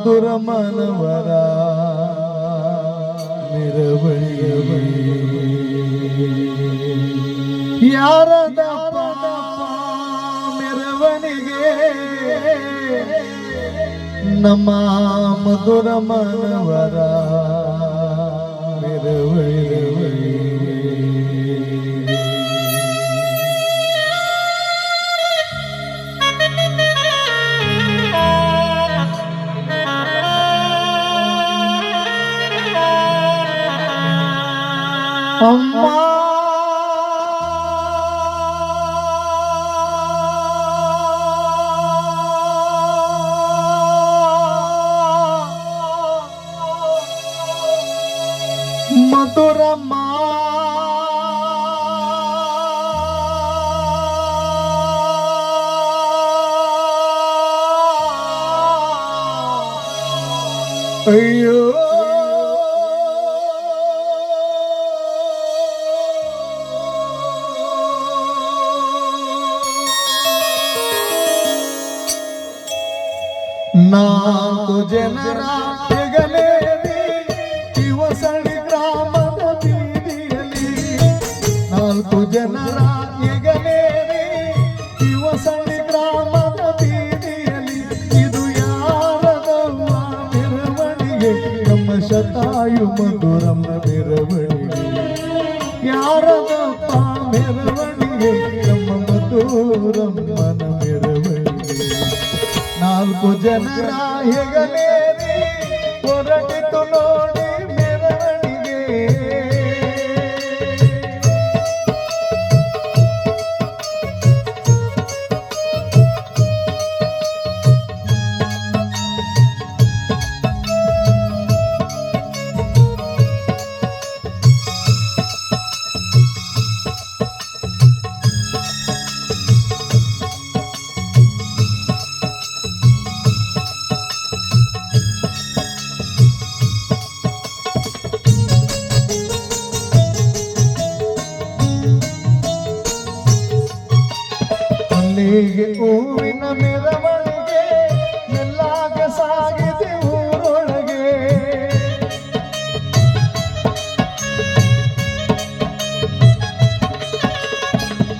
ಮಧುರ ಮನವರ ಮೆರವಣಿಗೆ ಯಾರದಪ್ಪ ಮೆರವಣಿಗೆ ನಮ್ಮ ಮಧುರ ಮನವರ ಮೆರವಣಿಗೆ ಅಮ್ಮ ಮಧುರಮ್ಮ ಅಯ್ಯೋ ನಾಲ್ಕು ಜನರ ಹೆಗಲೇರಿ ಶಿವಸಳಿ ಗ್ರಾಮದ ಬೀದಿಯಲ್ಲಿ ನಾಲ್ಕು ಜನರ ಹೆಗಲೇರಿ ಶಿವಸಳಿ ಗ್ರಾಮದ ಬೀದಿಯಲ್ಲಿ ಇದು ಯಾರದವ್ವ ಮೆರವಣಿಗೆ ನಮ್ಮ ಶತಾಯು ಮಧುರಮ್ಮ ಮೆರವಣಿಗೆ ಯಾರದಪ್ಪ ಮೆರವಣಿಗೆ ನಮ್ಮ ಮಧುರಮ್ಮನ ಮೆರವಣಿಗೆ ನಾಲ್ಕು ಜನರ ಹೆಗಲೇರಿ ಹೊರಟಿತು ನೋಡಿ ಮೆರವಣಿಗೆ ಮಲ್ಲಿಗೆ ಹೂವಿನ ಮೆರವಣಿಗೆ ಮೆಲ್ಲಾಗ ಸಾಗಿದೆ ಊರೊಳಗೆ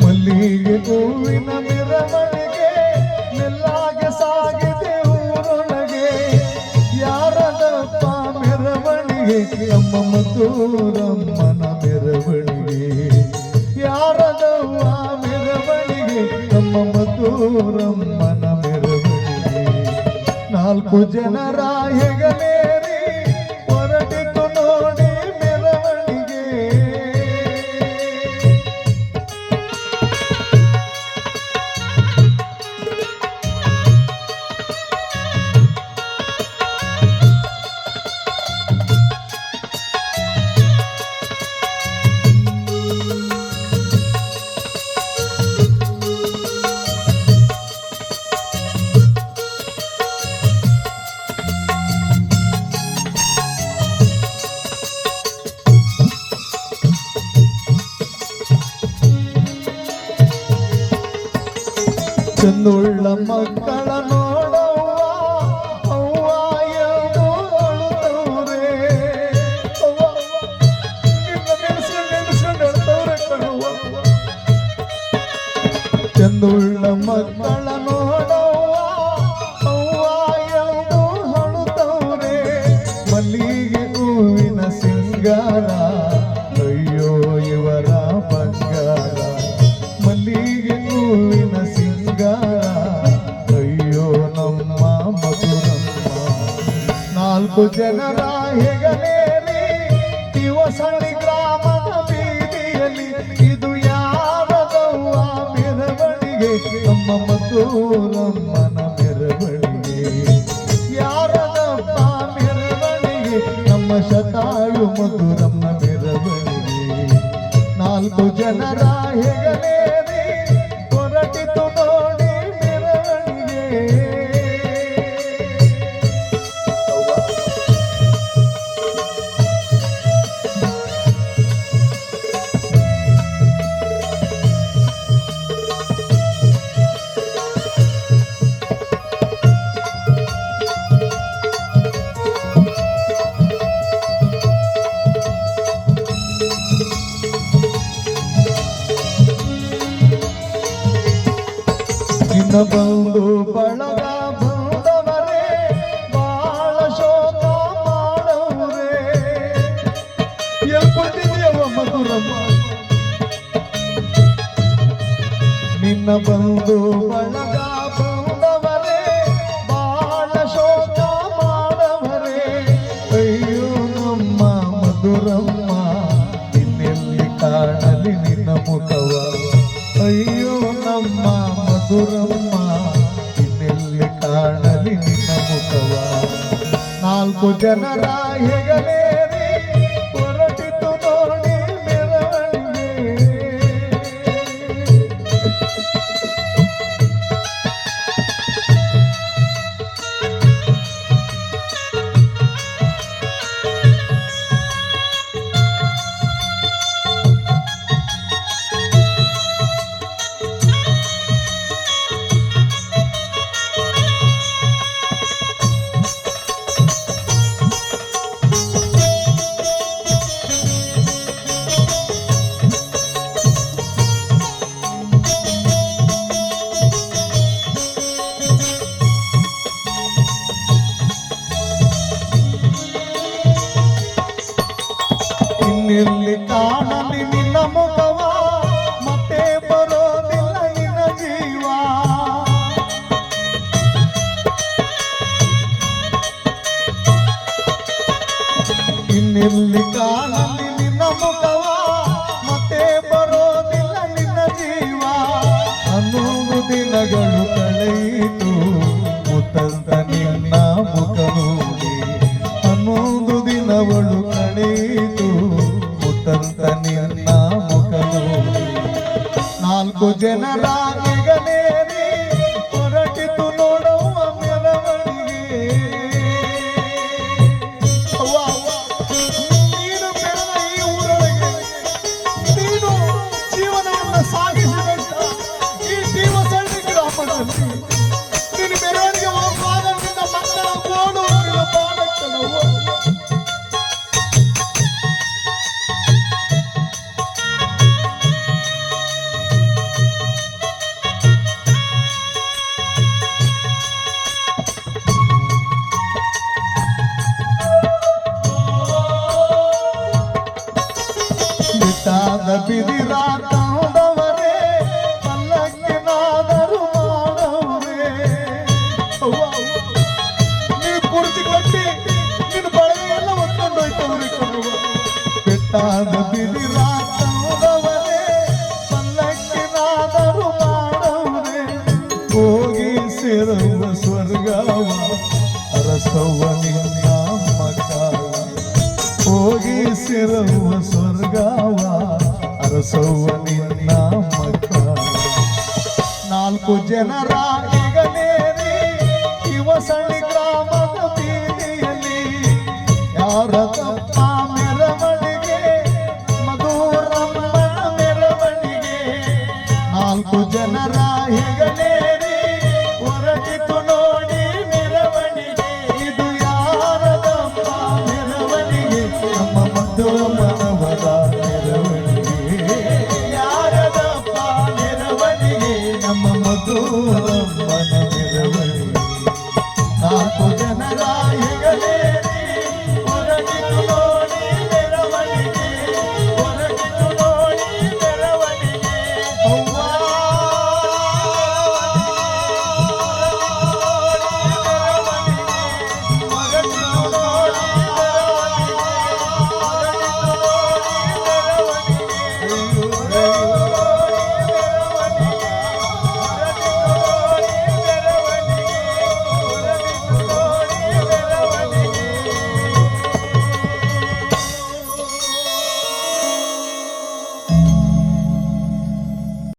ಮಲ್ಲಿಗೆ ಹೂವಿನ ಮೆರವಣಿಗೆ ಮೆಲ್ಲಾಗ ಸಾಗಿದೆ ಊರೊಳಗೆ ಯಾರದಪ್ಪ ಮೆರವಣಿಗೆ ನಮ್ಮ ಮಧುರಮ್ಮನ ಮೆರವಣಿಗೆ ಯಾರದವ್ವ ಮೆರವಣಿಗೆ ನಮ್ಮ ಮಧುರಮ್ಮನ ಮೆರವಣಿಗೆ ನಾಲ್ಕು ಜನರ ಹೆಗಲೇರಿ ಹೊರಟಿತು ನೋಡಿ ಮೆರವಣಿಗೆ ಚಂದುಳ್ಳ ಮಕ್ಕಳ ನೋಡವ್ವ ಅವ್ವ ಎಂದು ಅಳುತ್ತವ್ರೆ ಚಂದುಳ್ಳ ಮಕ್ಕಳ ನೋಡವ್ವ ಅವ್ವ ಎಂದು ಅಳುತ್ತವ್ರೆ ಮಲ್ಲಿಗೆ ಹೂವಿನ ಸಿಂಗಾರ ಅಯ್ಯೋ ಇವರ ಬಂಗಾರ ಮಲ್ಲಿಗೆ ಹೂವಿನ ಅಯ್ಯೋ ನಮ್ಮ ಮಧುರಮ್ಮ ನಾಲ್ಕು ಜನರ ಹೆಗಲೇರಿ ಶಿವಸಳಿ ಗ್ರಾಮದ ಬೀದಿಯಲ್ಲಿ ಇದು ಯಾರದವ್ವ ಮೆರವಣಿಗೆ ನಮ್ಮ ಮಧುರಮ್ಮನ ಮೆರವಣಿಗೆ ಯಾರದಪ್ಪ ಮೆರವಣಿಗೆ ನಮ್ಮ ಶತಾಯು ಮಧುರಮ್ಮ ಮೆರವಣಿಗೆ ನಾಲ್ಕು ಜನರ ಹೆಗಲೇರಿ ಹೊರಟಿತು ನೋಡಿ ಮೆರವಣಿಗೆ ನಿನ್ನ ಬಂದು ಬಳಗ ಬಂದವರೇ ಬಾಳ ಶೋಕ ಮಾಡವರೇ ಎಲ್ಕೊಟ್ಟಿದೆಯವ ಮಧುರಮ್ಮ ನಿನ್ನ ಬಂದು ಬಳಗ ಬಂದವರೇ ಬಾಳ ಶೋಕ ಮಾಡವರೇ ಅಯ್ಯೋ ನಮ್ಮ ಮಧುರಮ್ಮ ಇನ್ನೆಲ್ಲಿ ಕಾಣಲಿ ನಿನ್ನ ಮುಖವ ಅಯ್ಯೋ ನಮ್ಮ ಮಧುರಮ್ಮ ಇನ್ನೆಲ್ಲಿ ಕಾಣಲಿ ನಿನ್ನ ಮುಖವ ನಾಲ್ಕು ಜನರ ಹೆಗಲೇರಿ ಹೊರಟಿತು ನೋಡಿ ಮೆರವಣಿಗೆ ಇನ್ನೆಲ್ಲಿ ಕಾಣಲಿ ನಿನ್ನ ಮುಖವ ಮತ್ತೆ ಬರೋದಿಲ್ಲ ನಿನ್ನ ಜೀವ ಇನ್ನೆಲ್ಲಿ ಕಾಣಲಿ ನಿನ್ನ ಮುಖವ ಮತ್ತೆ ಬರೋದಿಲ್ಲ ನಿನ್ನ ಜೀವ ಅನ್ನೂರು ದಿನಗಳು ಕಳೆಯಿತು ಮುತ್ತಂತ ನಿನ್ನ ಮುಖ ನೋಡಿ ಅನ್ನೊಂದು ದಿನಗಳು ಕಳೆಯಿತು ಮುತ್ತಂತ ನಿನ್ನ ಮುಖ ನೋಡಿ ನಾಲ್ಕು ಜನರ ಹೆಗಲೇರಿ ಹೊರಟಿತು ನೋಡುವ ಮೆರವಣಿಗೆ ಅವ್ವ, ನೀನು ಬೆಳೆದ ಈ ಊರೊಳಗೆ ನೀನು ಜೀವನವನ್ನು ಸಾಗಿಸಿದಂತ ಈ ಜೀವಸಳ್ಳಿ ಗ್ರಾಮದಲ್ಲಿ ನಿನ್ನ ಮೆರವಣಿಗೆ ಹೋಗುವಾಗ ನಿನ್ನ ಮಕ್ಕಳ ಗೋಡು ನಿನ್ನ ಬಾಲಕನವ್ವ ಬಿಟ್ಟಾದ ಬಿದಿರ ತಂದವರೇ ಪಲ್ಲಕ್ಕಿನಾದರೂ ಮಾಡವರೇ ಅವ್ವ, ನೀನು ಕುರ್ಚಿ ಕಟ್ಟಿ ನಿನ್ನ ಬಳಗ ಎಲ್ಲ ಹೊತ್ಕೊಂಡು ಹೋಯ್ತವ್ರಿ ಕಣವ್ವ ಬಿಟ್ಟಾದ ಬಿದಿರ ತಂದವರೇ ಪಲ್ಲಕ್ಕಿನಾದರೂ ಮಾಡವರೇ ಹೋಗಿ ಸೇರುವ ಸ್ವರ್ಗವ ಅರಸವ್ವ ನಿನ್ನ ಮಕ್ಕಳ ಹೋಗಿ ಸೇರುವ ಸ್ವರ್ಗವ ಅರಸವ್ವ ನಿನ್ನ ಮಕ್ಕಳ ನಾಲ್ಕು ಜನರ ಹೆಗಲೇರಿ ಶಿವಸಳ್ಳಿ ಗ್ರಾಮದ ಬೀದಿಯಲ್ಲಿ ಯಾರ ತಪ್ಪ ಮೆರವಣಿಗೆ ಮಧುರಮ್ಮನ ಮೆರವಣಿಗೆ ನಾಲ್ಕು ಜನರ ಹೆಗಲೇರಿ ಹೊರಟಿತು ನೋಡಿ ಮೆರವಣಿಗೆ ಇದು ಯಾರದಪ್ಪ ಮೆರವಣಿಗೆ ನಮ್ಮ ಮಧುರಮ್ಮ